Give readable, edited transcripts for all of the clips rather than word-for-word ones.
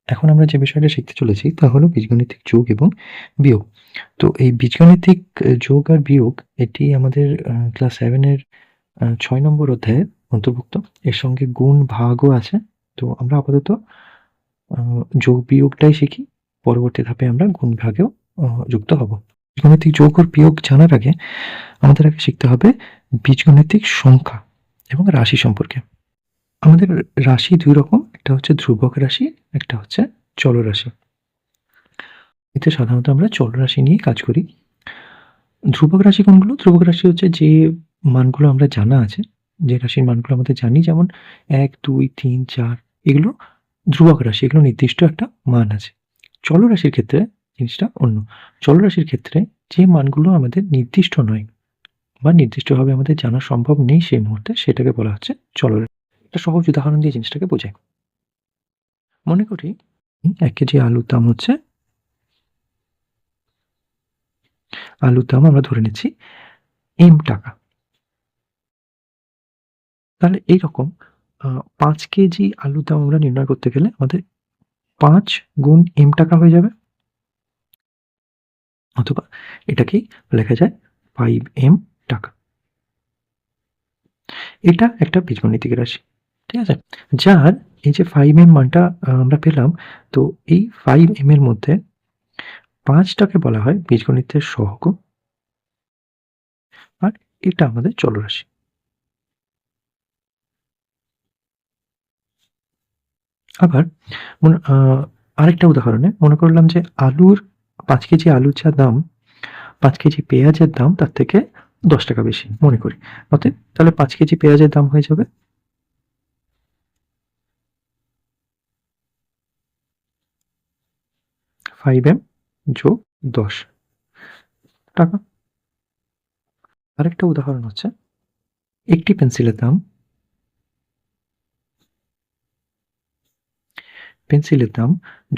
এখন আমরা যে বিষয়টা শিখতে চলেছি তা হলো বীজগণিতিক যোগ এবং বিয়োগ। তো এই বীজগণিতিক যোগ আর বিয়োগ এটি আমাদের ক্লাস 7 এর ৬ নম্বর অধ্যায়ের অন্তর্ভুক্ত। এর সঙ্গে গুণ ভাগও আছে। তো আমরা আপাতত আ যোগ বিয়োগটাই শিখি। পরবর্তী ধাপে আমরা গুণ ভাগেও যুক্ত হব। বীজগণিতিক যোগ ও বিয়োগ জানার আগে আমাদের আগে শিখতে হবে বীজগণিতিক সংখ্যা এবং রাশি সম্পর্কে। আমাদের রাশি ২ রকম। একটা হচ্ছে ধ্রুবক রাশি, একটা হচ্ছে চলরাশি। এতে সাধারণত আমরা চলরাশি নিয়ে কাজ করি। ধ্রুবক রাশি কোনগুলো? ধ্রুবক রাশি হচ্ছে যে মানগুলো আমরা জানা আছে, যে রাশির মানগুলো আমাদের জানি, যেমন ১, ২, ৩, ৪ এগুলো ধ্রুবক রাশি, এগুলো নির্দিষ্ট একটা মান আছে। চলরাশির ক্ষেত্রে জিনিসটা অন্য। চলরাশির ক্ষেত্রে যে মানগুলো আমাদের নির্দিষ্ট নয় বা নির্দিষ্টভাবে আমাদের জানা সম্ভব নেই সেই মুহূর্তে, সেটাকে বলা হচ্ছে চলরাশি। একটা সহজ উদাহরণ দিয়ে জিনিসটাকে বোঝাই। মনে করি ১ কেজি আলুর দাম আমরা ধরে নিচ্ছি টাকা। তাহলে এইরকম ৫ কেজি আলুর দাম আমরা নির্ণয় করতে গেলে আমাদের ৫ গুণ টাকা হয়ে যাবে। অথবা এটাকেই লেখা যায় ৫ টাকা। এটা একটা বীজগণিতিক রাশি। ঠিক আছে? যার এই যে ৫ মানটা আমরা পেলাম, তো এই ৫ এর মধ্যে ৫ টাকে বলা হয় বীজগণিতের সহগ, আর এটা আমাদের চলরাশি। আবার আরেকটা উদাহরণে মনে করলাম যে ৫ কেজি আলুর যা দাম, ৫ কেজি পেঁয়াজের দাম তার থেকে ১০ টাকা বেশি মনে করি। অতএব তাহলে ৫ কেজি পেঁয়াজের দাম হয়ে যাবে ৫M যোগ ১০ টাকা। আরেকটা উদাহরণ হচ্ছে একটি পেন্সিলের দাম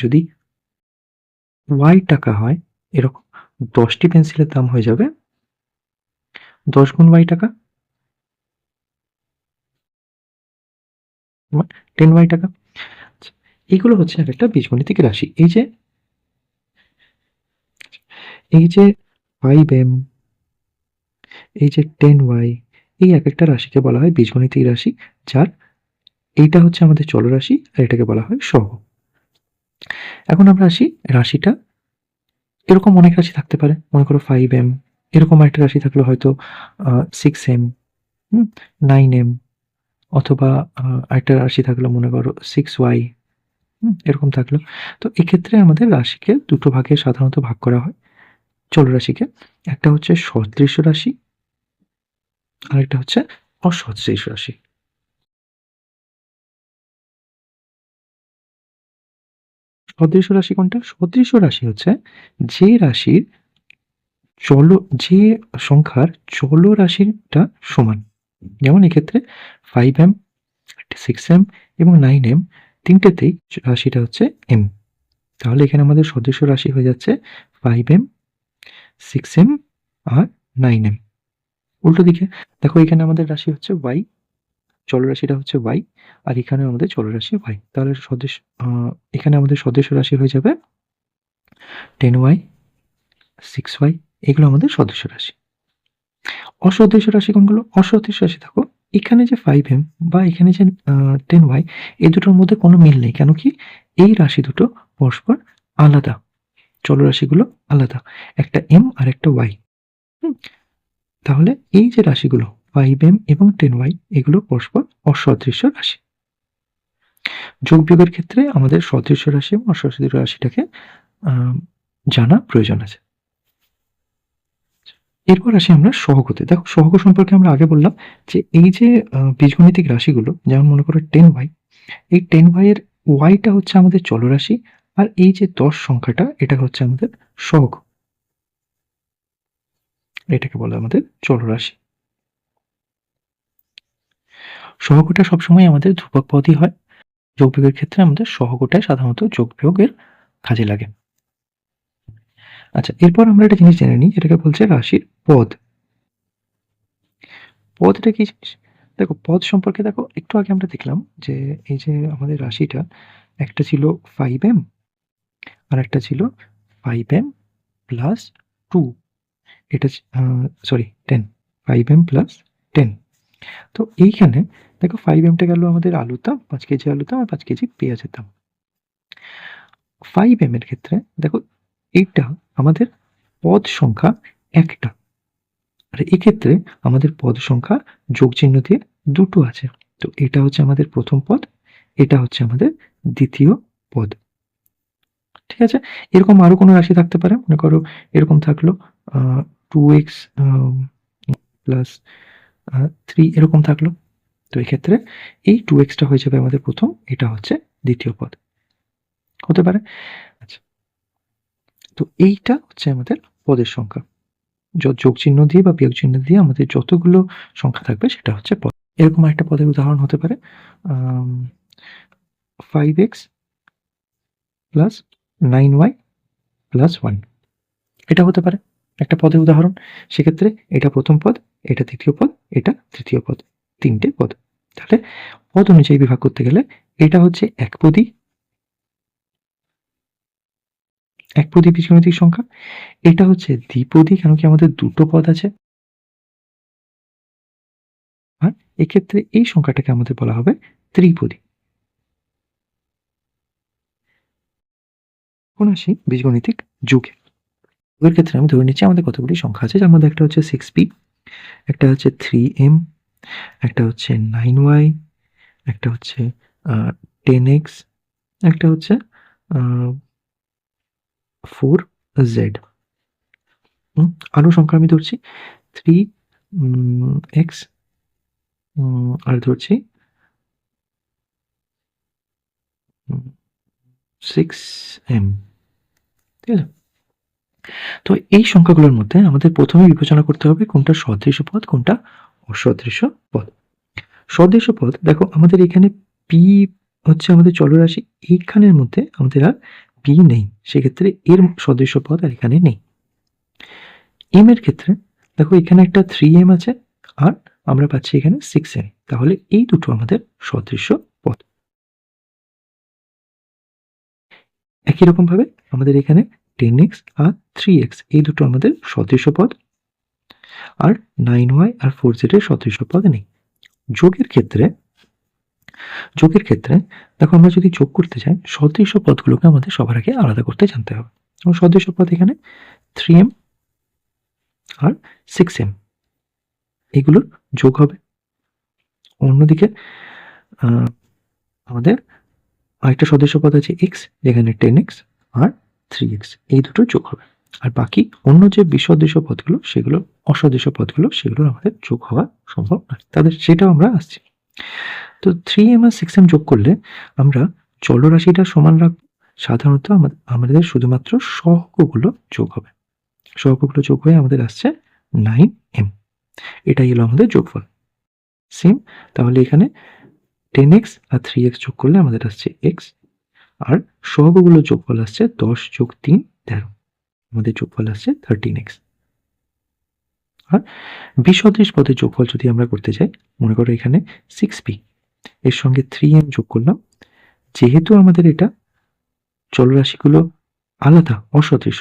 যদি টাকা হয়, এরকম ১০টি পেন্সিলের দাম হয়ে যাবে ১০ গুণ টাকা, 10 টাকা। আচ্ছা, এগুলো হচ্ছে একটা বীজগণিতিক রাশি। এই যে 5M, এই যে 10Y, এই একেকটা রাশিকে বলা হয় বীজগণিতিক রাশি, যার এইটা হচ্ছে আমাদের চলরাশি আর এটাকে বলা হয় সহগ। এখন আমরা আসি রাশিটা, এরকম অনেক রাশি থাকতে পারে। মনে করো 5M, এরকম আরেকটা রাশি থাকলো হয়তো 6M, 9M, অথবা আরেকটা রাশি থাকলো মনে করো 6Y, এরকম থাকলো। তো এক্ষেত্রে আমাদের রাশিকে দুটো ভাগে সাধারণত ভাগ করা হয় চলরাশিকে। একটা হচ্ছে সদৃশ রাশি, আরেকটা হচ্ছে অসদৃশ রাশি। সদৃশ রাশি কোনটা? সদৃশ রাশি হচ্ছে যে রাশির যে সংখ্যার চলরাশিটা সমান। যেমন এক্ষেত্রে 5M, 6M এবং 9M তিনটেতেই রাশিটা হচ্ছে M। তাহলে এখানে আমাদের সদৃশ রাশি হয়ে যাচ্ছে 5M, 6M আর 9M। উল্টো দিকে দেখো, এখানে আমাদের রাশি হচ্ছে Y, চলরাশিটা হচ্ছে Y, আর এখানে আমাদের চলরাশি Y। তাহলে এখানে আমাদের সদৃশ রাশি হয়ে যাবে 10Y, 6Y, এগুলো আমাদের সদৃশ রাশি। অসদৃশ রাশি কোনগুলো? অসদৃশ রাশি দেখো, এখানে যে 5M বা এখানে যে 10Y, এই দুটোর মধ্যে কোনো মিল নেই। কেন কি? এই রাশি দুটো পরস্পর আলাদা, চলরাশিগুলো আলাদা, একটা M আর একটা Y। তাহলে এই যে রাশিগুলো 5M এবং 10Y, এগুলো পরস্পর অসদৃশ রাশি। যোগ বিয়োগের ক্ষেত্রে আমাদের সদৃশ রাশি এবং অসদৃশ রাশিটাকে জানা প্রয়োজন আছে। এরপর আসি আমরা সহগতে। দেখো, সহগ সম্পর্কে আমরা আগে বললাম যে এই যে বীজগণিতিক রাশিগুলো, যেমন মনে করো 10Y, এই 10Y এর Y টা হচ্ছে আমাদের চলরাশি, আর এই যে ১০ সংখ্যাটা, এটা হচ্ছে আমাদের সহগ। এটাকে বলে আমাদের চলরাশি। সহগটা সবসময় আমাদের ধ্রুবক পদই হয়। যোগ বিয়োগের ক্ষেত্রে আমাদের সহগটাই সাধারণত যোগ বিয়োগের কাজে লাগে। আচ্ছা, এরপর আমরা একটা জিনিস জেনে নিই, যেটাকে বলছে রাশির পদ। পদটা কি জিনিস? দেখো, পদ সম্পর্কে দেখো, একটু আগে আমরা দেখলাম যে এই যে আমাদের রাশিটা, একটা ছিল 5m আর একটা ছিল 5m প্লাস 2, এটা সরি 10, 5m প্লাস 10। তো এইখানে দেখো 5mটা গেল আমাদের আলুর দাম, 5 কেজি আলুর দাম আর 5 কেজি পেঁয়াজের দাম। 5m এর ক্ষেত্রে দেখো এইটা আমাদের পদ সংখ্যা একটা, আর এক্ষেত্রে আমাদের পদ সংখ্যা যোগ চিহ্ন দিয়ে দুটো আছে। তো এটা হচ্ছে আমাদের প্রথম পদ, এটা হচ্ছে আমাদের দ্বিতীয় পদ। ঠিক আছে, এরকম আরো কোনো রাশি থাকতে পারে, মনে করো এরকম থাকলো 2x প্লাস 3 এরকম থাকলো। তো এক্ষেত্রে এই 2xটা হয়ে যাবে আমাদের প্রথম, এটা হচ্ছে দ্বিতীয় পদ হতে পারে। আচ্ছা, তো এইটা হচ্ছে আমাদের পদের সংখ্যা, যোগ চিহ্ন দিয়ে বা বিয়োগ চিহ্ন দিয়ে আমাদের যতগুলো সংখ্যা থাকবে সেটা হচ্ছে পদ। এরকম একটা পদের উদাহরণ হতে পারে 5x প্লাস 9y প্লাস 1, এটা হতে পারে একটা পদের উদাহরণ। সেক্ষেত্রে এটা প্রথম পদ, এটা দ্বিতীয় পদ, এটা তৃতীয় পদ, তিনটে পদ। তাহলে পদ অনুযায়ী বিভাগ করতে গেলে এটা হচ্ছে একপদী বীজগণিতিক সংখ্যা, এটা হচ্ছে দ্বিপদী, কেন কি আমাদের দুটো পদ আছে, আর এক্ষেত্রে এই সংখ্যাটাকে আমাদের বলা হবে ত্রিপদী। এখন আসি বীজগণিতিক যুগে। এর ক্ষেত্রে আমি ধরে নিচ্ছি আমাদের কতগুলি সংখ্যা আছে, যার মধ্যে একটা হচ্ছে 6p, একটা হচ্ছে 3m, একটা হচ্ছে 9y, একটা হচ্ছে 10x, একটা হচ্ছে 4z। আরো সংখ্যা আমি ধরছি 3x, আর ধরছি 6m। ঠিক আছে, তো এই সংখ্যাগুলোর মধ্যে আমাদের প্রথমে বিবেচনা করতে হবে কোনটা সদৃশ্য পদ কোনটা অসদৃশ্য পদ। সদৃশ্য পদ দেখো আমাদের এখানে পি হচ্ছে আমাদের চলরাশি, এইখানের মধ্যে আমাদের আর পি নেই, সেক্ষেত্রে এর সদৃশ্য পদ আর এখানে নেই। এম এর ক্ষেত্রে দেখো এখানে একটা 3m আছে আর আমরা পাচ্ছি এখানে 6m, তাহলে এই দুটো আমাদের সদৃশ্য পদ। একই রকম ভাবে আমাদের এখানে 10x আর 3x এই দুটো আমাদের সদৃশ্য পদ, আর 9y আর 4z এর সদৃশ্য পদ নেই। যোগের ক্ষেত্রে দেখো আমরা যদি যোগ করতে চাই সদৃশ্য পদগুলোকে আমাদের সবার আগে আলাদা করতে জানতে হবে। এবং সদৃশ্য পদ এখানে 3m আর 6m এগুলোর যোগ হবে। অন্যদিকে আমাদের আরেকটা সদস্য পদ আছে x, যেখানে 10x আর 3x এই দুটো যোগ হবে। আর বাকি অন্য যে বিসদৃশ্য পদগুলো সেগুলো অসদৃশ্য পদগুলো সেগুলো আমাদের যোগ হওয়া সম্ভব নয়, তাদের সেটাও আমরা আসছি। তো 3m আর 6m যোগ করলে আমরা চলরাশিটা সমান রাখবো। সাধারণত আমাদের শুধুমাত্র সহগগুলো যোগ হবে, সহগগুলো যোগ হয়ে আমাদের আসছে 9m, এটাই হলো আমাদের যোগফল। সেম, তাহলে এখানে 10x আর 3x যোগ করলে আমাদের আসছে x, আর সহগগুলোর যোগফল আসছে 10 যোগ 3 13, আমাদের যোগফল আসছে 13x। আর বিসদৃশ পদের যোগফল যদি আমরা করতে চাই, মনে করো এখানে 6p এর সঙ্গে 3m যোগ করলাম, যেহেতু আমাদের এটা চলরাশিগুলো আলাদা অসদৃশ,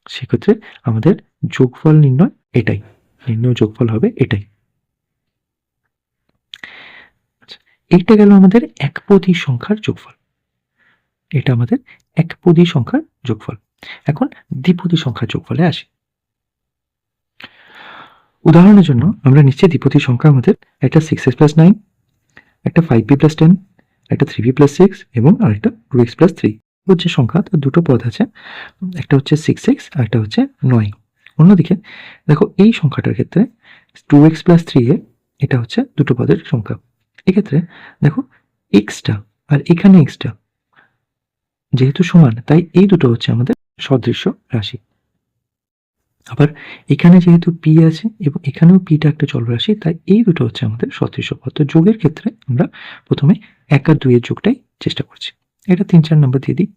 সেক্ষেত্রে আমাদের যোগফল নির্ণয় যোগফল হবে এটাই। এইটা গেল আমাদের একপদী সংখ্যার যোগফল, এটা আমাদের একপদী সংখ্যার যোগফল। এখন দ্বিপদী সংখ্যার যোগফলে আসি। উদাহরণের জন্য আমরা নিচ্ছি দ্বিপদী সংখ্যা আমাদের একটা 6x প্লাস 9, একটা 5p প্লাস 10, একটা 3p প্লাস 6 এবং আরেকটা 2x প্লাস 3। যে সংখ্যা তার দুটো পদ আছে, একটা হচ্ছে 6x আর একটা হচ্ছে 9। অন্যদিকে দেখো এই সংখ্যাটার ক্ষেত্রে 2x প্লাস 3 এটা হচ্ছে দুটো পদের সংখ্যা। এক্ষেত্রে দেখো xটা আর এখানে xটা যেহেতু সমান, তাই এই দুটো হচ্ছে আমাদের সদৃশ্য রাশি। আবার এখানে যেহেতু p আছে এবং এখানেও pটা একটা চলরাশি, তাই এই দুটো হচ্ছে আমাদের সদৃশ্য পদ। তো যোগের ক্ষেত্রে আমরা প্রথমে 1 আর 2 এর যোগটাই চেষ্টা করছি। এটা 3 4 নাম্বার দিয়ে দিই,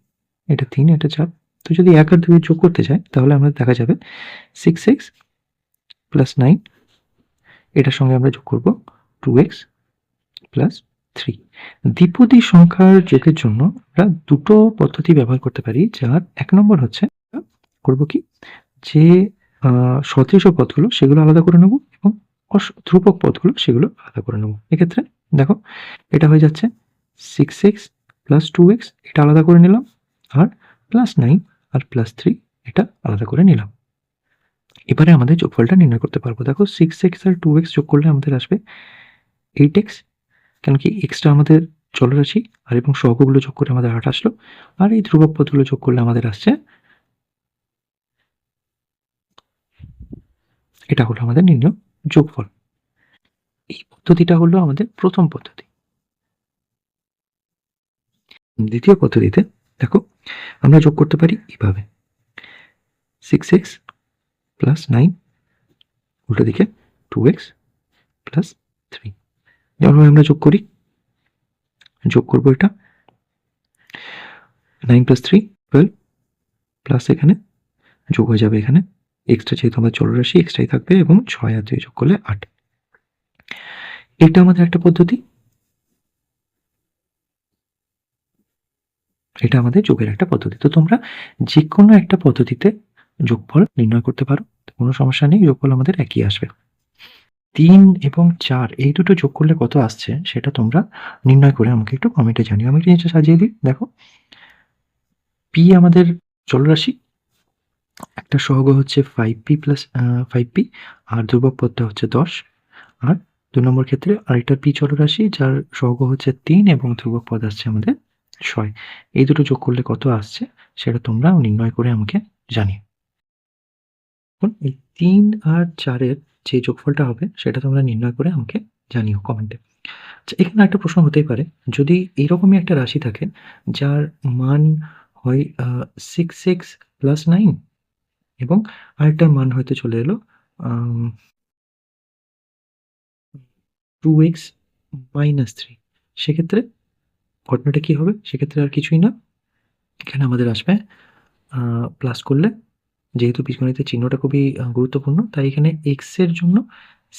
এটা 3 এটা 4। তো যদি 1 আর 2 এর যোগ করতে চাই তাহলে আমরা দেখা যাবে 6x প্লাস 9, এটার সঙ্গে আমরা যোগ করব 2x প্লাস 3। দ্বিপদী সংখ্যার যোগের জন্য আমরা দুটো পদ্ধতি ব্যবহার করতে পারি, যার এক নম্বর হচ্ছে করব কি, যে সদৃশ পদগুলো সেগুলো আলাদা করে নেব এবং ধ্রুবক পদগুলো সেগুলো আলাদা করে নেব। এক্ষেত্রে দেখো এটা হয়ে যাচ্ছে 6x প্লাস 2x, এটা আলাদা করে নিলাম, আর +9 আর +3 এটা আলাদা করে নিলাম। এবারে আমাদের যোগফলটা নির্ণয় করতে পারবো। দেখো 6x আর 2x যোগ করলে আমাদের আসবে 8x, কেন কি এক্সটা আমাদের চলরাশি, আর এবং সহগগুলো যোগ করে আমাদের 8 আসলো, আর এই ধ্রুবক পদগুলো যোগ করলে আমাদের আসছে, এটা হলো আমাদের নির্ণয় যোগফল। এই পদ্ধতিটা হলো আমাদের প্রথম পদ্ধতি। দ্বিতীয় পদ্ধতিতে দেখো আমরা যোগ করতে পারি এইভাবে 6x প্লাস 9, উল্টো দিকে 2x প্লাস 3। যেমন আমরা যোগ করি, যোগ করবো এটা 9 প্লাস 3 12, প্লাস এখানে যোগ হয়ে যাবে, এখানে এক্সট্রা যেহেতু আমাদের চলরাশি এক্সট্রাই থাকবে, এবং 6 আর 2 যোগ করলে 8। এটা আমাদের একটা পদ্ধতি, এটা আমাদের যোগের একটা পদ্ধতি। তো তোমরা যে কোনো একটা পদ্ধতিতে যোগফল নির্ণয় করতে পারো, কোনো সমস্যা নেই, যোগফল আমাদের একই আসবে। 3 এবং 4 এই দুটো যোগ করলে কত আসছে সেটা তোমরা নির্ণয় করে আমাকে একটু কমেন্টে জানিও। আমি জিনিসটা সাজিয়ে দিই। দেখো পি আমাদের চলরাশি, একটা সহগ হচ্ছে 5p প্লাস 5p, আর ধ্রুবক পদটা হচ্ছে 10, আর 2 নম্বর ক্ষেত্রে আরেকটা পি চলরাশি যার সহগ হচ্ছে 3 এবং ধ্রুবক পদ আসছে আমাদের 6। এই দুটো যোগ করলে কত আসছে সেটা তোমরা নির্ণয় করে আমাকে জানিও। এখন এই 3 আর 4 এর যে যোগফলটা হবে সেটা তোমরা নির্ণয় করে আমাকে জানিও কমেন্টে। আচ্ছা, এখানে একটা প্রশ্ন হতেই পারে, যদি এইরকমই একটা রাশি থাকে যার মান হয় 6x প্লাস 9 এবং আরেকটার মান হয়তো চলে এলো 2x মাইনাস 3, সেক্ষেত্রে ঘটনাটা কি হবে? সেক্ষেত্রে আর কিছুই না, এখানে আমাদের আসবে প্লাস করলে, যেহেতু বীজগণিতের চিহ্নটা খুবই গুরুত্বপূর্ণ, তাই এখানে x এর জন্য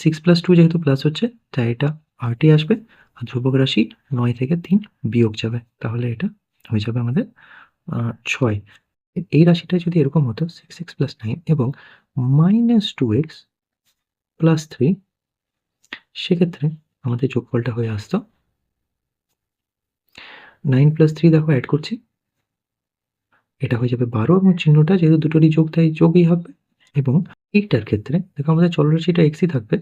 6 প্লাস 2 যেহেতু প্লাস হচ্ছে, তাই এটা আরটি আসবে, আর ধ্রুবক রাশি 9 থেকে 3 বিয়োগ যাবে, তাহলে এটা হয়ে যাবে আমাদের 6। এই রাশিটা যদি এরকম হতো 6x প্লাস 9 এবং মাইনাস 2x প্লাস 3, সেক্ষেত্রে আমাদের যোগফলটা হয়ে আসতো 9 প্লাস 3, দেখো অ্যাড করছি, এটা হয়ে যাবে 12, এবং চিহ্নটা যেহেতু দুটোরই যোগ তাই যোগই হবে। এবং এইটার ক্ষেত্রে দেখো আমাদের চলরাশিটা এক্সই থাকবে,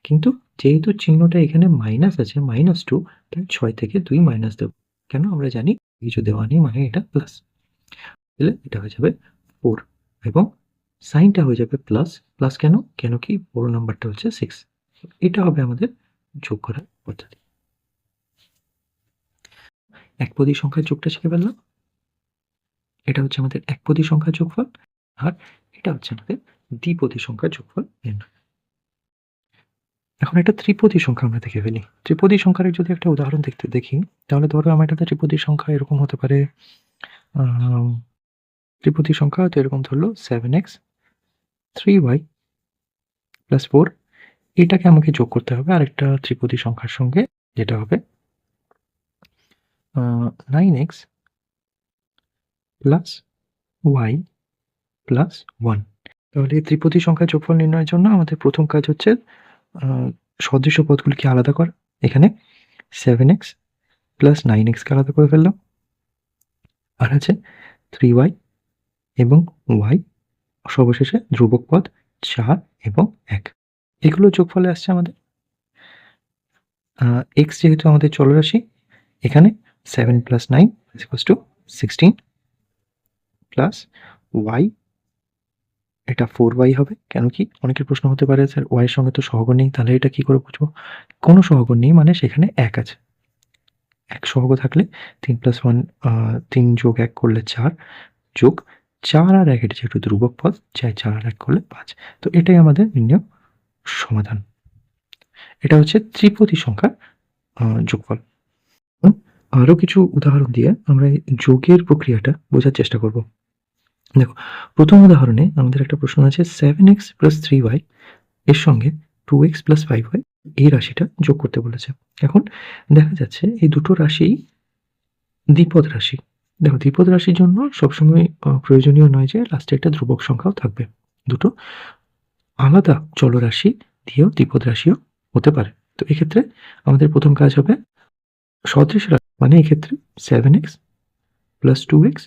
কিন্তু যেহেতু চিহ্নটা এখানে মাইনাস আছে -2, তাই 6 থেকে 2 মাইনাস দেব, কেন আমরা জানি কিছু দেওয়া নেই মানে এটা প্লাস, তাহলে এটা হয়ে যাবে 4, এবং সাইনটা হয়ে যাবে প্লাস। প্লাস কেন? কেন কি বড় নাম্বারটা হচ্ছে 6। এটা হবে আমাদের যোগ করার পদ্ধতি। একপদী সংখ্যার যোগটা শিখে ফেললাম, এটা হচ্ছে আমাদের একপদী সংখ্যার যোগফল, আর এটা হচ্ছে আমাদের দ্বিপদী সংখ্যার যোগফল নির্ণয়। এখন একটা ত্রিপদী সংখ্যা আমরা দেখে ফেলি। ত্রিপদী সংখ্যার যদি একটা উদাহরণ দেখি, তাহলে ধরো আমার একটা ত্রিপদী সংখ্যা এরকম হতে পারে, ত্রিপদী সংখ্যা হয়তো এরকম ধরলো 7x 3y প্লাস 4, এটাকে আমাকে যোগ করতে হবে আরেকটা ত্রিপদী সংখ্যার সঙ্গে, যেটা হবে 9x প্লাস y প্লাস 1। তাহলে এই ত্রিপদী সংখ্যার যোগফল নির্ণয়ের জন্য আমাদের প্রথম কাজ হচ্ছে সদৃশ পদগুলিকে আলাদা করা। এখানে 7x প্লাস 9xকে আলাদা করে ফেললাম, আর আছে 3y এবং y, সর্বশেষে ধ্রুবক পদ 4 এবং 1। এগুলো যোগফলে আসছে আমাদের x যেহেতু আমাদের চলরাশি, এখানে 7 plus 9 equals to 16 plus y, এটা 4y হবে। কেন কি অনেকের প্রশ্ন হতে পারে, স্যার y এর সঙ্গে তো সহগ নেই, তাহলে এটা কি করে বুঝবো? কোনো সহগ নেই মানে সেখানে 1 আছে। 1 সহগ থাকলে 3 প্লাস 1 3 যোগ 1 করলে 4, যোগ 4 আর 1 এর যেহেতু ধ্রুবক পদ, 4 আর 1 করলে 5। তো এটাই আমাদের নির্ণয় সমাধান। এটা হচ্ছে ত্রিপদী সংখ্যার যোগফল। আরো কিছু উদাহরণ দিয়ে আমরা যোগের প্রক্রিয়াটা বোঝার চেষ্টা করব। দেখো প্রথম উদাহরণে আমাদের একটা প্রশ্ন আছে 7x প্লাস 3y এর সঙ্গে 2x প্লাস 5y এই রাশিটা যোগ করতে বলেছে। এখন দেখা যাচ্ছে এই দুটো রাশি দ্বিপদ রাশি। দেখো দ্বিপদ রাশির জন্য সবসময় প্রয়োজনীয় নয় যে লাস্টে একটা ধ্রুবক সংখ্যাও থাকবে। দুটো আলাদা চলরাশি দিয়েও দ্বিপদ রাশিও হতে পারে। তো এক্ষেত্রে আমাদের প্রথম কাজ হবে সদৃশ রাশি, মানে এক্ষেত্রে 7x plus 2x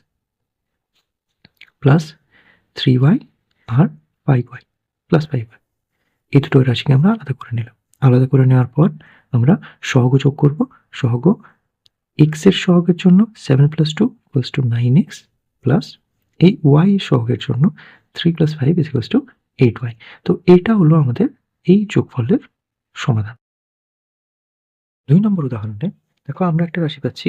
plus 3y আর 5y প্লাস 5y, এই দুটো রাশিকে আমরা আলাদা করে নিলাম। আলাদা করে নেওয়ার পর আমরা সহগ যোগ করব। সহগ x এর সহগের জন্য 7 plus 2 equals to 9x plus এই y এর সহগের জন্য 3 প্লাস 5 ইকুয়ালস টু 8y। তো এটা হলো আমাদের এই যোগফলের সমাধান। 2 নম্বর উদাহরণে দেখো আমরা একটা রাশি পাচ্ছি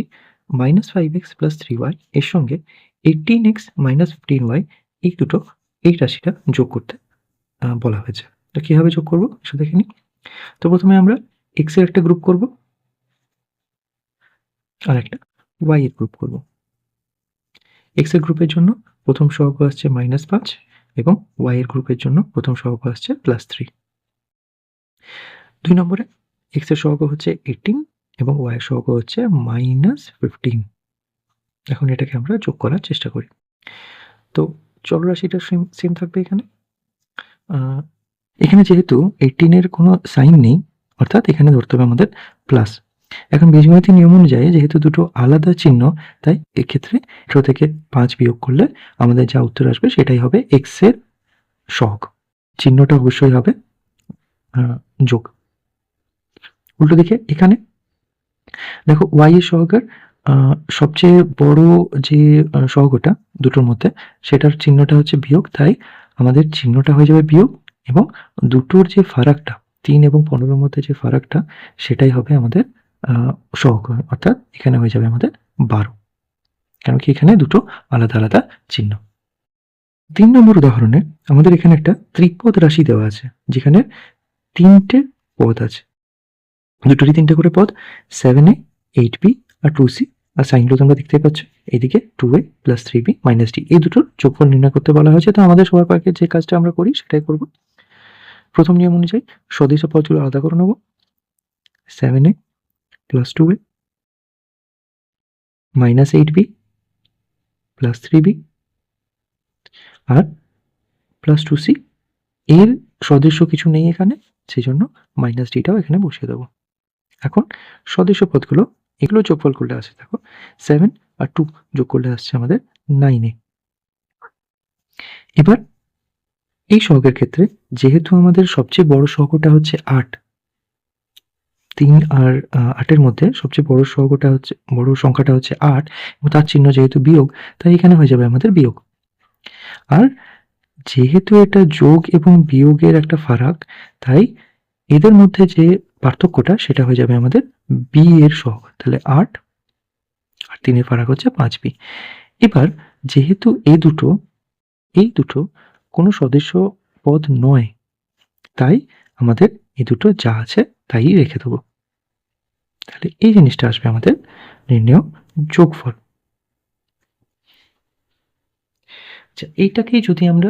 -5x প্লাস 3y এর সঙ্গে 18x মাইনাস 15y, এই রাশিটা যোগ করতে বলা হয়েছে। তো কিভাবে যোগ করব সেটা দেখে নিই। তো প্রথমে আমরা x এর একটা গ্রুপ করব আর একটা y এর গ্রুপ করব। x এর গ্রুপের জন্য প্রথম সহগ আসছে -5 এবং y এর গ্রুপের জন্য প্রথম সহগ আসছে +3। 2 নম্বরে x এর সহগ হচ্ছে 18 এবং y এর সহগ হচ্ছে -15। এখন এটাকে আমরা যোগ করার চেষ্টা করি। তো চলরাশিটা সেম থাকবে এখানে। এখানে যেহেতু 18 এর কোনো সাইন নেই, অর্থাৎ এখানে ধরতে হবে আমাদের প্লাস। এখন বীজগণিতের নিয়ম অনুযায়ী যেহেতু দুটো আলাদা চিহ্ন, তাই এক্ষেত্রে 18 থেকে 5 বিয়োগ করলে আমাদের যা উত্তর আসবে সেটাই হবে x এর সহগ। চিহ্নটা অবশ্যই হবে যোগ। উল্টো দিকে এখানে দেখো y এর সহগের সবচেয়ে বড় যে সহগটা দুটোর মধ্যে, সেটার চিহ্নটা হচ্ছে বিয়োগ, তাই আমাদের চিহ্নটা হয়ে যাবে বিয়োগ এবং দুটোর যে ফারাকটা 3 এবং 15 এর মধ্যে যে ফারাকটা সেটাই হবে আমাদের সহগ, অর্থাৎ এখানে হয়ে যাবে আমাদের 12, কেন কি এখানে দুটো আলাদা আলাদা চিহ্ন। 3 নম্বর উদাহরণে আমাদের এখানে একটা ত্রিপদ রাশি দেওয়া আছে যেখানে 3টে পদ আছে, দুটোরই 3টে করে পদ, 7a 8b আর 2c, আর সাইনগুলো তোমরা দেখতেই পাচ্ছ। এইদিকে 2a plus 3b minus d, এই দুটোর যোগফল নির্ণয় করতে বলা হয়েছে। তো আমাদের সবার আগে যে কাজটা আমরা করি সেটাই করব। প্রথম নিয়ম অনুযায়ী সদৃশ পদগুলো আলাদা করে নেব। 7a plus 2a minus 8b plus 3b আর প্লাস 2c, এর সদৃশ্য কিছু নেই এখানে, সেই জন্য মাইনাস ডিটাও এখানে বসিয়ে দেবো। এখন সদৃশ্য পদগুলো এগুলো যোগফল করলে আসে, দেখো 7 আর 2 যোগ করলে আসছে আমাদের 9a। এবার এই সহগের ক্ষেত্রে যেহেতু আমাদের সবচেয়ে বড় সহগটা হচ্ছে 8, 3 আর 8 এর মধ্যে সবচেয়ে বড় সহগটা হচ্ছে, বড় সংখ্যাটা হচ্ছে 8 এবং তার চিহ্ন যেহেতু বিয়োগ, তাই এখানে হয়ে যাবে আমাদের বিয়োগ। আর যেহেতু এটা যোগ এবং বিয়োগের একটা ফারাক, তাই এদের মধ্যে যে পার্থক্যটা সেটা হয়ে যাবে আমাদের b এর সহগ, তাহলে 8 আর 3 এর ফারাক হচ্ছে 5b। এবার যেহেতু এই দুটো কোনো সদৃশ্য পদ নয়, তাই আমাদের এই দুটো যা আছে তাই রেখে দেবো। তাহলে এই জিনিসটা আসবে আমাদের নির্ণেয় যোগফল। আচ্ছা, এইটাকেই যদি আমরা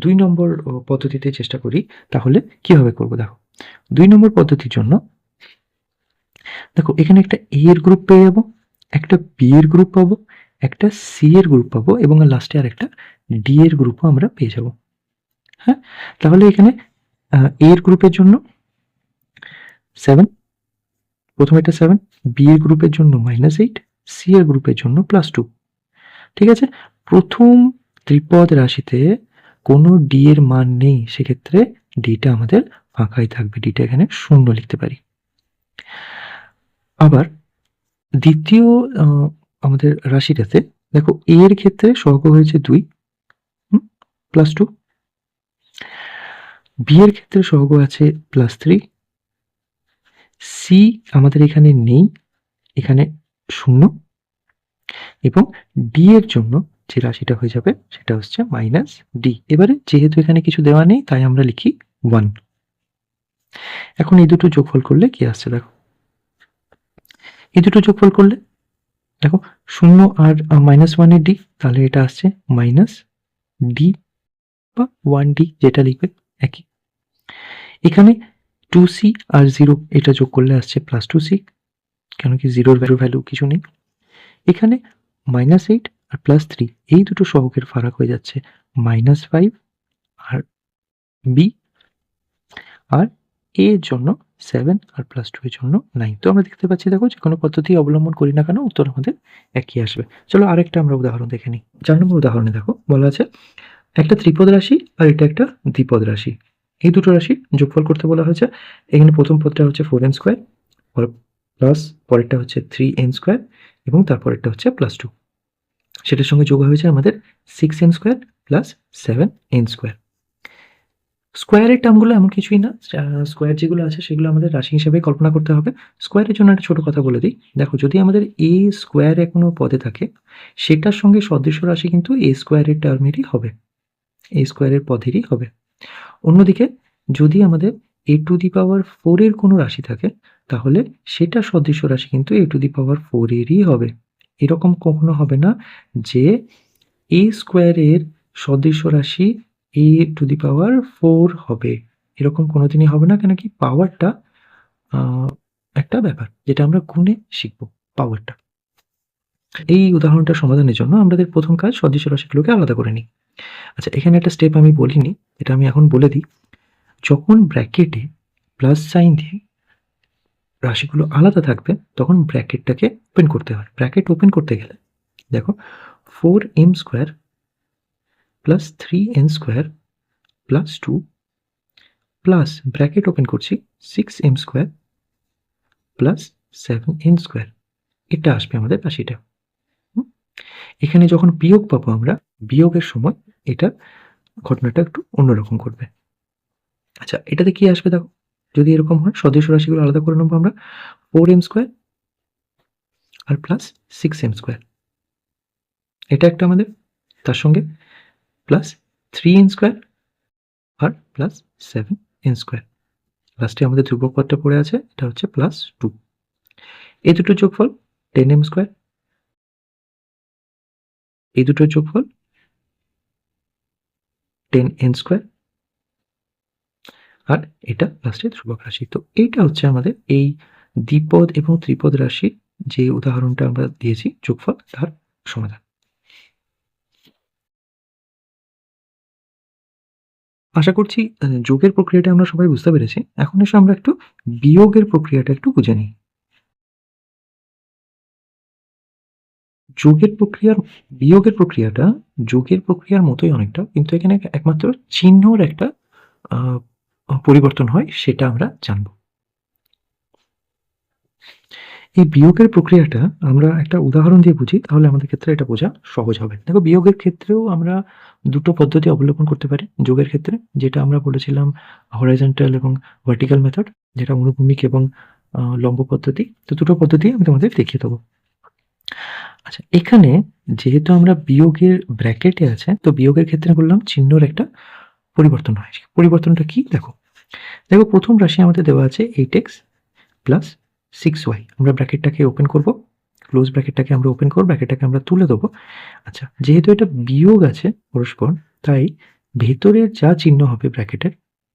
2 নম্বর পদ্ধতিতে চেষ্টা করি তাহলে কিভাবে করব দেখো। 2 নম্বর পদ্ধতির জন্য দেখো এখানে একটা a এর গ্রুপ পেয়ে যাবো, একটা b এর গ্রুপ পাবো, একটা c এর গ্রুপ পাবো এবং লাস্টে আর একটা d এর গ্রুপও আমরা পেয়ে যাব। হ্যাঁ, তাহলে এখানে a এর গ্রুপের জন্য 7, প্রথমে এটা 7, b এর গ্রুপের জন্য -8, c এর গ্রুপের জন্য +2। ঠিক আছে, প্রথম ত্রিপদ রাশিতে কোনো d এর মান নেই, সেক্ষেত্রে dটা আমাদের ফাঁকাই থাকবে, dটা এখানে 0 লিখতে পারি। আবার দ্বিতীয় আমাদের রাশিটাতে দেখো a এর ক্ষেত্রে সহগ হয়েছে 2 +2, b এর ক্ষেত্রে সহগ আছে +3, c আমাদের এখানে নেই, এখানে 0 এবং d এর জন্য যে রাশিটা হয়ে যাবে সেটা হচ্ছে -d। এবারে যেহেতু এখানে কিছু দেওয়া নেই তাই আমরা লিখি 1। এখন এই দুটো যোগফল করলে কি আসছে দেখো, এই দুটো যোগফল করলে দেখো 0 আর -1 এর d, তাহলে এটা আসছে -d বা 1d, যেটা লিখবে একই। এখানে 2c আর 0 এটা যোগ করলে আসছে +2c, কেন কি 0 এর ভ্যালু কিছু নেই। এখানে -8 আর +3 এই দুটো সহগের ফারাক হয়ে যাচ্ছে -5 আর b, আর a এর জন্য 7 আর +2 এর জন্য 9। তো আমরা দেখতে পাচ্ছি, দেখো যে কোনো পদ্ধতি অবলম্বন করি না কেন উত্তর আমাদের একই আসবে। চলো আরেকটা আমরা উদাহরণ দেখে নিই। 4 নম্বর উদাহরণে দেখো বলা আছে একটা ত্রিপদ রাশি আর এটা একটা দ্বিপদ রাশি। এই দুটো রাশির যোগফল করতে বলা হয়েছে। এখানে প্রথম পদটা হচ্ছে 4n স্কোয়ার প্লাস পরেরটা হচ্ছে 3n স্কোয়ার এবং তারপরেরটা হচ্ছে +2। সেটার সঙ্গে যোগ হয়েছে আমাদের 6n square plus 7n square. স্কোয়ারের টার্মগুলো এমন কিছুই না, স্কোয়ার যেগুলো আছে সেগুলো আমাদের রাশি হিসেবে কল্পনা করতে হবে। স্কোয়ারের জন্য একটা ছোট কথা বলে দিই, দেখো যদি আমাদের a স্কোয়ার কোনো পদে থাকে সেটার সঙ্গে সদৃশ্য রাশি কিন্তু a স্কোয়ারের টার্মেরই হবে, a স্কোয়ারের পদেরই হবে। অন্যদিকে যদি আমাদের a টু দি পাওয়ার 4 এর কোনো রাশি থাকে তাহলে সেটা সদৃশ্য রাশি কিন্তু a টু দি পাওয়ার 4 এরই হবে। এরকম কখনো হবে না যে a স্কোয়ারের সদৃশ্য রাশি a টু দি পাওয়ার 4 হবে, এরকম কোনোদিনই হবে না। কেন কি পাওয়ারটা একটা ব্যাপার যেটা আমরা গুণে শিখবো, পাওয়ারটা। এই উদাহরণটা সমাধানের জন্য আমাদের প্রথম কাজ সদৃশ্য রাশিগুলোকে আলাদা করে নিই। আচ্ছা, এখানে একটা স্টেপ আমি বলিনি, এটা আমি এখন বলে দিই। যখন ব্র্যাকেটে প্লাস সাইন দিয়ে রাশিগুলো আলাদা থাকবে তখন ব্র্যাকেটটাকে ওপেন করতে হয়। ব্র্যাকেট ওপেন করতে গেলে দেখো 4m square plus 3n square plus 2 plus bracket open করছি 6m square plus 7n square, এটা আসবে আমাদের রাশিটা। এখানে যখন বিয়োগ পাবো আমরা, বিয়োগের সময় এটা ঘটনাটা একটু অন্যরকম করবে। আচ্ছা, এটাতে কি আসবে দেখো, যদি এরকম হয় সদৃশ্য রাশিগুলো আলাদা করে নেবো আমরা, 4m স্কোয়ার আর প্লাস 6m স্কোয়ার, এটা একটা আমাদের, তার সঙ্গে প্লাস 3n স্কোয়ার আর প্লাস 7n স্কোয়ার। লাস্টে আমাদের ধ্রুবক পদটা পড়ে আছে, এটা হচ্ছে +2। এই দুটোর যোগফল 10m স্কোয়ার, এই দুটোর যোগফল 10n স্কোয়ার, আর এটা লাস্টে ধ্রুবক রাশি। তো এইটা হচ্ছে আমাদের এই দ্বিপদ এবং ত্রিপদ রাশির যে উদাহরণটা আমরা দিয়েছি যোগফল, তার সমাধান। আশা করছি যোগের প্রক্রিয়াটা আমরা সবাই বুঝতে পেরেছি। এখন এসে আমরা একটু বিয়োগের প্রক্রিয়াটা একটু বুঝে নিই। বিয়োগের প্রক্রিয়াটা যোগের প্রক্রিয়ার মতোই অনেকটা, কিন্তু এখানে একমাত্র চিহ্নর একটা পরিবর্তন হয়, সেটা আমরা জানব। এই বিয়োগের প্রক্রিয়াটা আমরা একটা উদাহরণ দিয়ে বুঝি, তাহলে আমাদের ক্ষেত্রে এটা বোঝা সহজ হবে। দেখো, বিয়োগের ক্ষেত্রেও আমরা দুটো পদ্ধতি অবলম্বন করতে পারি যোগের ক্ষেত্রে, যেটা আমরা বলেছিলাম হরাইজন্টাল এবং ভার্টিক্যাল মেথড, যেটা অনুভূমিক এবং লম্ব পদ্ধতি। তো দুটো পদ্ধতি আমি তোমাদের দেখিয়ে দেবো। আচ্ছা, এখানে যেহেতু আমরা বিয়োগের ব্র্যাকেটে আছে, তো বিয়োগের ক্ষেত্রে বললাম চিহ্নর একটা পরিবর্তন হয়। পরিবর্তনটা কি দেখো, প্রথম রাশি আমাদের দেওয়া আছে 8x প্লাস 6y। আমরা ব্র্যাকেটটাকে ওপেন করব, ক্লোজ ব্র্যাকেটটাকে আমরা ওপেন করব, ব্র্যাকেটটাকে আমরা তুলে দেবো। আচ্ছা, যেহেতু এটা বিয়োগ আছে পরস্পর, তাই ভেতরের যা চিহ্ন হবে ব্র্যাকেটের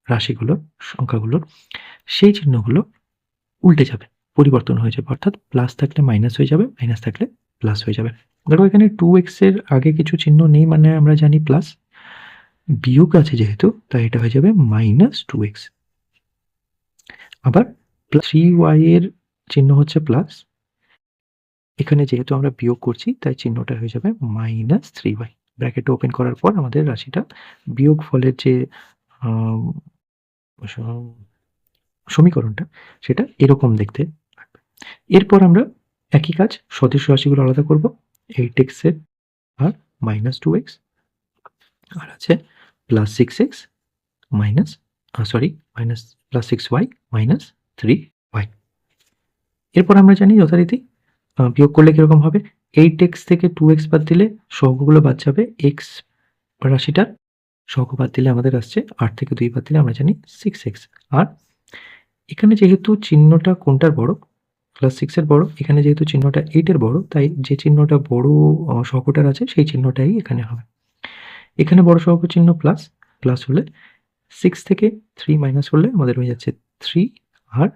রাশিগুলোর, সংখ্যাগুলোর, সেই চিহ্নগুলো উল্টে যাবে, পরিবর্তন হয়ে যাবে। অর্থাৎ প্লাস থাকলে মাইনাস হয়ে যাবে, মাইনাস থাকলে প্লাস হয়ে যাবে। দেখো, এখানে 2x এর আগে কিছু চিহ্ন নেই, মানে আমরা জানি প্লাস। বিয়োগ আছে যেহেতু, তাই এটা হয়ে যাবে -2x। আবার 3y এর চিহ্ন হচ্ছে প্লাস, এখানে যেহেতু আমরা বিয়োগ করছি তাই চিহ্নটা হয়ে যাবে -3y। ব্র্যাকেট ওপেন করার পর আমাদের রাশিটা বিয়োগ ফলের যে সমীকরণটা, সেটা এরকম দেখতে লাগবে। এরপর আমরা একই কাজ সদৃশ্য রাশিগুলো আলাদা করব। 8x এর আর -2x, আর আছে +6x মাইনাস +6y -3y। এরপর আমরা জানি যথারীতি বিয়োগ করলে কিরকম হবে, 8x থেকে 2x বাদ দিলে সহগগুলো বাদ যাবে, x রাশিটার সহগ বাদ দিলে আমাদের আসছে 8 থেকে 2 বাদ দিলে আমরা জানি 6x। আর এখানে যেহেতু চিহ্নটা কোনটার বড়, +6 এর বড়, এখানে যেহেতু চিহ্নটা 8 এর বড়, তাই যে চিহ্নটা বড় সহগটার আছে সেই চিহ্নটাই এখানে হবে। এখানে বড় সহগ চিহ্ন প্লাস, প্লাস হলে 6 থেকে 3 মাইনাস করলে আমাদের হয়ে যাচ্ছে 3 আর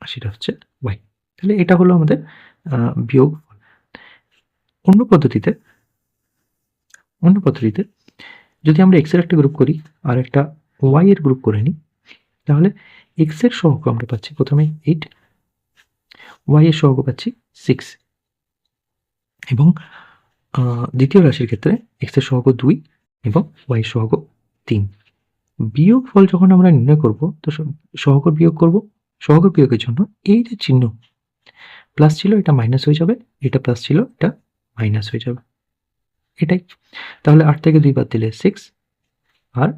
সেটা হচ্ছে y। তাহলে এটা হলো আমাদের বিয়োগ। অন্য পদ্ধতিতে যদি আমরা x এর একটা গ্রুপ করি আর একটা y এর গ্রুপ করে নিই, তাহলে x এর সহগ আমরা পাচ্ছি প্রথমে 8, y এর সহগ পাচ্ছি 6 এবং দ্বিতীয় রাশির ক্ষেত্রে x এর সহগ 2 এবং y এর সহগ 3। বিয়োগ ফল যখন আমরা নির্ণয় করব তো সহগ বিয়োগ করব। সহগ বিয়োগের জন্য এই যে চিহ্ন প্লাস ছিল এটা মাইনাস হয়ে যাবে, এটা প্লাস ছিল এটা মাইনাস হয়ে যাবে, এটাই। তাহলে 8 থেকে 2 বাদ দিলে 6 আর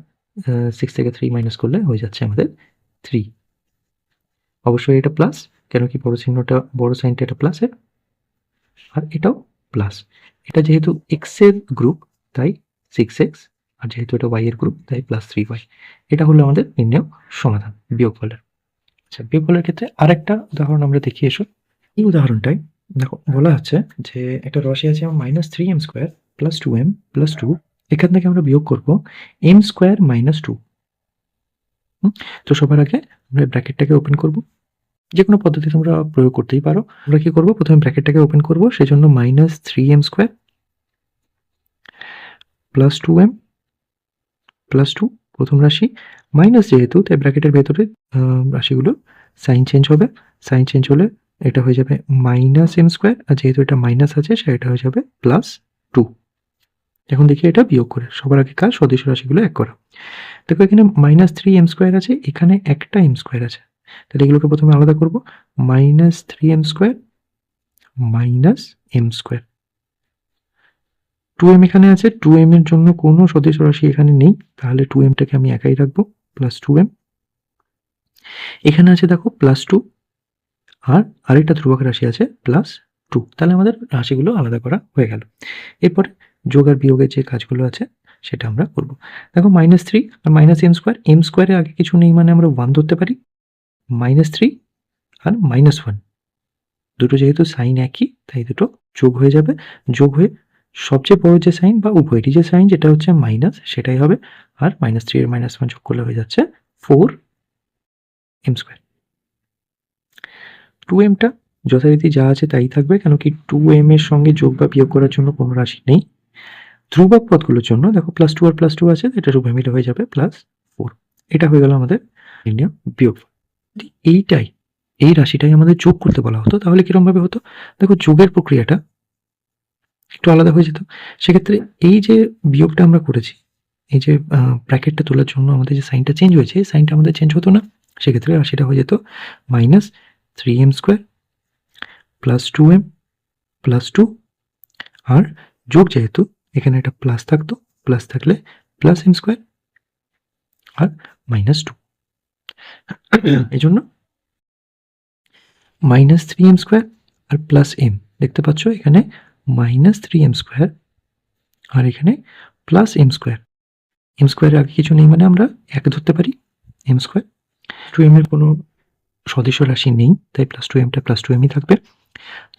6 থেকে 3 মাইনাস করলে হয়ে যাচ্ছে আমাদের 3। অবশ্যই এটা প্লাস, কেন কি বড় চিহ্নটা বড় সাইনটা এটা প্লাসের আর এটাও প্লাস। এটা যেহেতু x এর গ্রুপ তাই 6x, আর যেহেতু এটা y এর গ্রুপ তাই প্লাস 3y। এটা হলো আমাদের নির্ণয় সমাধান বিয়োগফলের। আচ্ছা, বিয়োগফলের ক্ষেত্রে আরেকটা উদাহরণ আমরা দেখি এসো। এই উদাহরণটায় দেখো বলা হচ্ছে যে একটা রাশি আছে -3m² + 2m + 2, এখান থেকে আমরা বিয়োগ করব m² - 2। তো সবার আগে আমরা ব্র্যাকেটটাকে ওপেন করব। যে কোনো পদ্ধতি তোমরা প্রয়োগ করতেই পারো। আমরা কি করব, প্রথমে ব্র্যাকেটটাকে ওপেন করব, সেজন্য -3m² + 2m + 2 প্রথম রাশি, মাইনাস যেহেতু তাই ব্র্যাকেটের ভেতরে রাশিগুলো সাইন চেঞ্জ হবে। সাইন চেঞ্জ হলে এটা হয়ে যাবে -m², আর যেহেতু এটা মাইনাস আছে সেটা হয়ে যাবে +2। এখন দেখি এটা বিয়োগ করে। সবার আগে কাজ সদস্য রাশিগুলো এক করা। দেখো এখানে -3m² আছে, এখানে একটা m² আছে, তাহলে এগুলোকে প্রথমে আলাদা করব। -3m² - m²। 2m এখানে আছে, 2m এর জন্য কোনো সদস্য রাশি এখানে নেই, তাহলে 2mটাকে আমি একাই রাখবো, +2m। এখানে আছে দেখো +2 আর আরেকটা ধ্রুবক রাশি আছে +2, তাহলে আমাদের রাশিগুলো আলাদা করা হয়ে গেল। এরপরে যোগ আর বিয়োগের যে কাজগুলো আছে সেটা আমরা করব। দেখো -3 আর -m², m² এর আগে কিছু নেই মানে আমরা 1 ধরতে পারি। -3 আর -1 দুটো যেহেতু সাইন একই তাই দুটো যোগ হয়ে যাবে। যোগ হয়ে সবচেয়ে বড় যে সাইন বা উভয়টি যে সাইন যেটা হচ্ছে মাইনাস সেটাই হবে, আর -3 আর -1 যোগ করলে হয়ে যাচ্ছে 4m²। 2mটা যথারীতি যা আছে তাই থাকবে, কেন কি 2m এর সঙ্গে যোগ বা বিয়োগ করার জন্য কোনো রাশি নেই। ধ্রুবক পদগুলোর জন্য দেখো +2 আর +2 আছে, এটা উভয় মিলে হয়ে যাবে +4। এটা হয়ে গেল আমাদের নির্ণয় বিয়োগ। এই রাশিটাই আমাদের যোগ করতে বলা হতো, তাহলে কিরকম ভাবে হতো? দেখো যোগের প্রক্রিয়াটা একটু আলাদা হয়ে যেত। সেক্ষেত্রে এই যে বিয়োগটা আমরা করেছি, এই যে ব্র্যাকেটটা তোলার জন্য আমাদের যে সাইনটা চেঞ্জ হয়েছে, এই সাইনটা আমাদের চেঞ্জ হতো না। সেক্ষেত্রে রাশিটা হয়ে যেত -3m² + 2m + 2, আর যোগ যেহেতু এখানে একটা প্লাস থাকতো, প্লাস থাকলে +m² আর -2। এই জন্য -3m² আর +m দেখতে পাচ্ছ এখানে -3m² আর এখানে +m²। m² এর আগে কিছু নেই মানে আমরা 1 ধরতে পারি, m²। 2m এর কোনো সদস্য রাশি নেই তাই +2mটা +2mই থাকবে।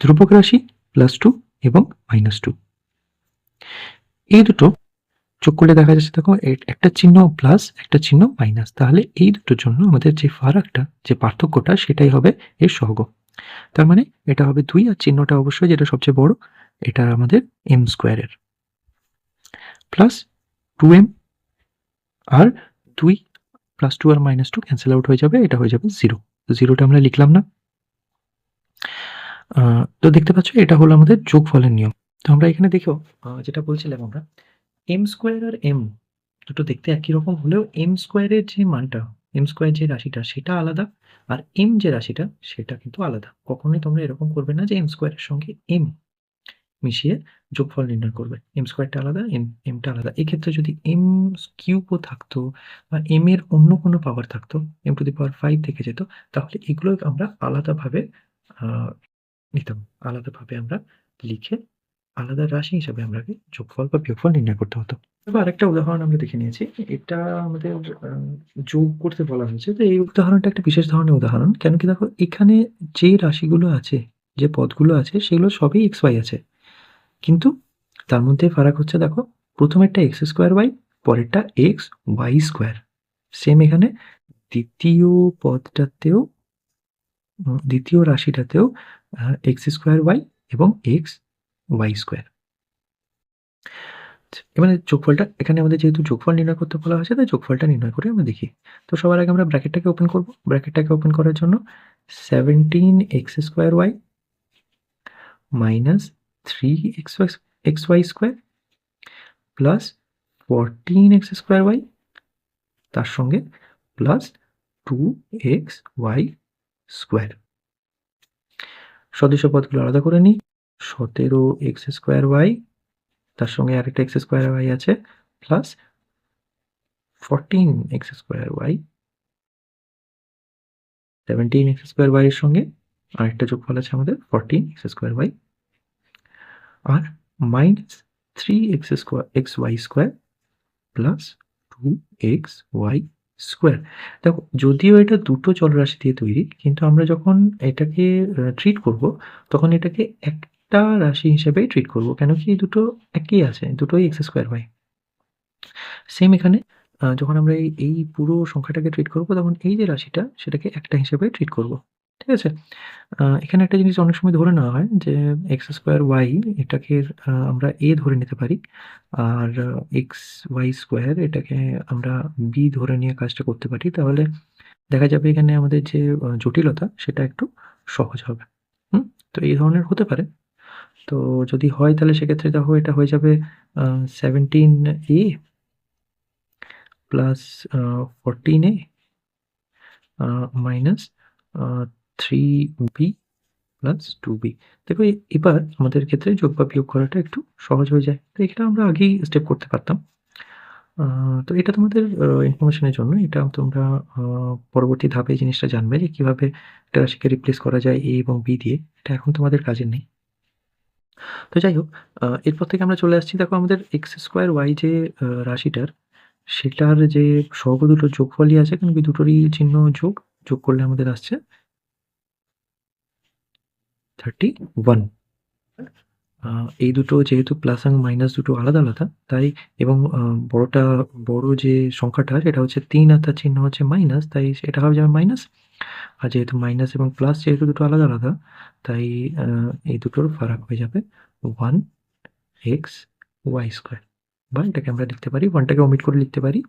ধ্রুবক রাশি +2 এবং -2, এই দুটো যোগ করলে দেখা যাচ্ছে দেখো একটা চিহ্ন প্লাস একটা চিহ্ন মাইনাস, তাহলে এই দুটোর জন্য আমাদের যে ফারাকটা যে পার্থক্যটা সেটাই হবে এর সহগ। তার মানে এটা হবে 2 আর চিহ্নটা অবশ্যই যেটা সবচেয়ে বড় এটা আমাদের m² এর +2m, আর 2 +2 আর -2 ক্যান্সেল আউট হয়ে যাবে, এটা হয়ে যাবে 0। তো 0টা আমরা লিখলাম না। তো দেখতে পাচ্ছ এটা হলো আমাদের যোগফলের নিয়ম। তো আমরা এখানে দেখো যেটা বলছিলাম আমরা m² আর m দুটো দেখতে একই রকম হলেও m² এর যে মানটা, m² যে রাশিটা সেটা আলাদা, আর m যে রাশিটা সেটা কিন্তু আলাদা। কখনোই তোমরা এরকম করবে না যে m² এর সঙ্গে m মিশিয়ে যোগফল নির্ণয় করবে। m²টা আলাদা, mটা আলাদা। এক্ষেত্রে যদি m³ ও থাকতো বা m এর অন্য কোনো পাওয়ার থাকতো, m⁵ থেকে যেত, তাহলে এগুলো আমরা আলাদাভাবে নিতাম। আলাদাভাবে আমরা লিখে আলাদা রাশি হিসাবে আমরা যোগফল বা বিয়োগফল নির্ণয় করতে হতো। এবার আরেকটা উদাহরণ আমরা দেখে নিয়েছি। এটা আমাদের যোগ করতে বলা হয়েছে। তো এই উদাহরণটা একটা বিশেষ ধরনের উদাহরণ। কেন কি দেখো এখানে যে রাশিগুলো আছে, যে পদগুলো আছে সেগুলো সবই xy আছে। কিন্তু তার মধ্যে ফারাক হচ্ছে দেখো প্রথমেরটা x² y, পরেরটা x y²। সেম এখানে দ্বিতীয় পদটাতেও দ্বিতীয় রাশিটাতেও এক্স স্কোয়ার ওয়াই এবং এক্স ওয়াই স্কোয়ার। এবারে যোগফলটা এখানে আমাদের যেহেতু যোগফল নির্ণয় করতে বলা হয়েছে, তাই যোগফলটা নির্ণয় করে আমরা দেখি। তো সবার আগে আমরা ব্র্যাকেটটাকে ওপেন করব। ব্র্যাকেটটাকে ওপেন করার জন্য 17x² minus 3xy² plus 14x² তার সঙ্গে প্লাস 2xy²। সদস্য পদগুলো আলাদা করে নিই। 17x² তার সঙ্গে আরেকটা x² আছে প্লাস 14x², 17x² এর সঙ্গে আরেকটা যোগফল আছে আমাদের 14x² আর মাইনাস 3xy² প্লাস 2xy²। দেখো, যদিও এটা দুটো চলরাশি দিয়ে তৈরি, কিন্তু আমরা যখন এটাকে ট্রিট করব, তখন এটাকে একটা রাশি হিসেবেই ট্রিট করব। কেন কি এই দুটো একই আছে, দুটোই x²y। সেম এখানে যখন আমরা এই পুরো সংখ্যাটাকে ট্রিট করব, তখন এই যে রাশিটা সেটাকে একটা হিসেবে ট্রিট করব। ঠিক আছে? এখানে একটা জিনিস অনেক সময় ধরে নেওয়া হয় যে x²y এটাকে আমরা a ধরে নিতে পারি। আর xy² এটাকে আমরা b ধরে নিয়ে কাজটা করতে পারি। তাহলে দেখা যাবে এখানে আমাদের যে জটিলতা সেটা একটু সহজ হবে। তো এই ধরনের হতে পারে। তো যদি হয় তাহলে সেক্ষেত্রে দেখো এটা হয়ে যাবে 17a plus 14a minus 3b plus 2b। দেখো এবার আমাদের ক্ষেত্রে যোগ বা বিয়োগ করাটা একটু সহজ হয়ে যায়। তো এটা আমরা আগেই স্টেপ করতে পারতাম। তো এটা তোমাদের ইনফরমেশনের জন্য। এটা তোমরা পরবর্তী ধাপে এই জিনিসটা জানবে যে কীভাবে একটা রাশিকে রিপ্লেস করা যায় a এবং b দিয়ে। এটা এখন তোমাদের কাজের নেই। তো যাই হোক, এরপর থেকে আমরা চলে আসছি। দেখো আমাদের x²y যে রাশিটার, সেটার যে সহগ দুটোর যোগফলই আছে, কিন্তু দুটোরই চিহ্ন যোগ। যোগ করলে আমাদের আসছে 31। এই দুটো যেহেতু প্লাস এবং মাইনাস দুটো আলাদা, আলাদা, তাই এবং বড় যে সংখ্যাটা সেটা হচ্ছে 3 আর তার চিহ্ন হচ্ছে মাইনাস, তাই এটা হয়ে যাবে মাইনাস। আর যেহেতু মাইনাস এবং প্লাস যেহেতু দুটো আলাদা, আলাদা, তাই এই দুটোর ফারাক হয়ে যাবে 1xy²। বা এটাকে আমরা লিখতে পারি, 1 টাকে ওমিট করে লিখতে পারি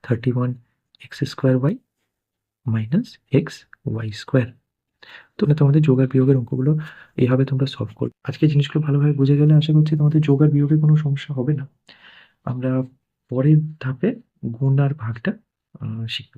31x² মাইনাস xy²। তো তোমাদের যোগ আর বিয়োগের অঙ্কগুলো এভাবে তোমরা সলভ করবে। আজকে জিনিসগুলো ভালোভাবে বুঝে গেলে আশা করছি তোমাদের যোগ আর বিয়োগে কোনো সমস্যা হবে না। আমরা পরের ধাপে গুণ আর ভাগটা শিখব।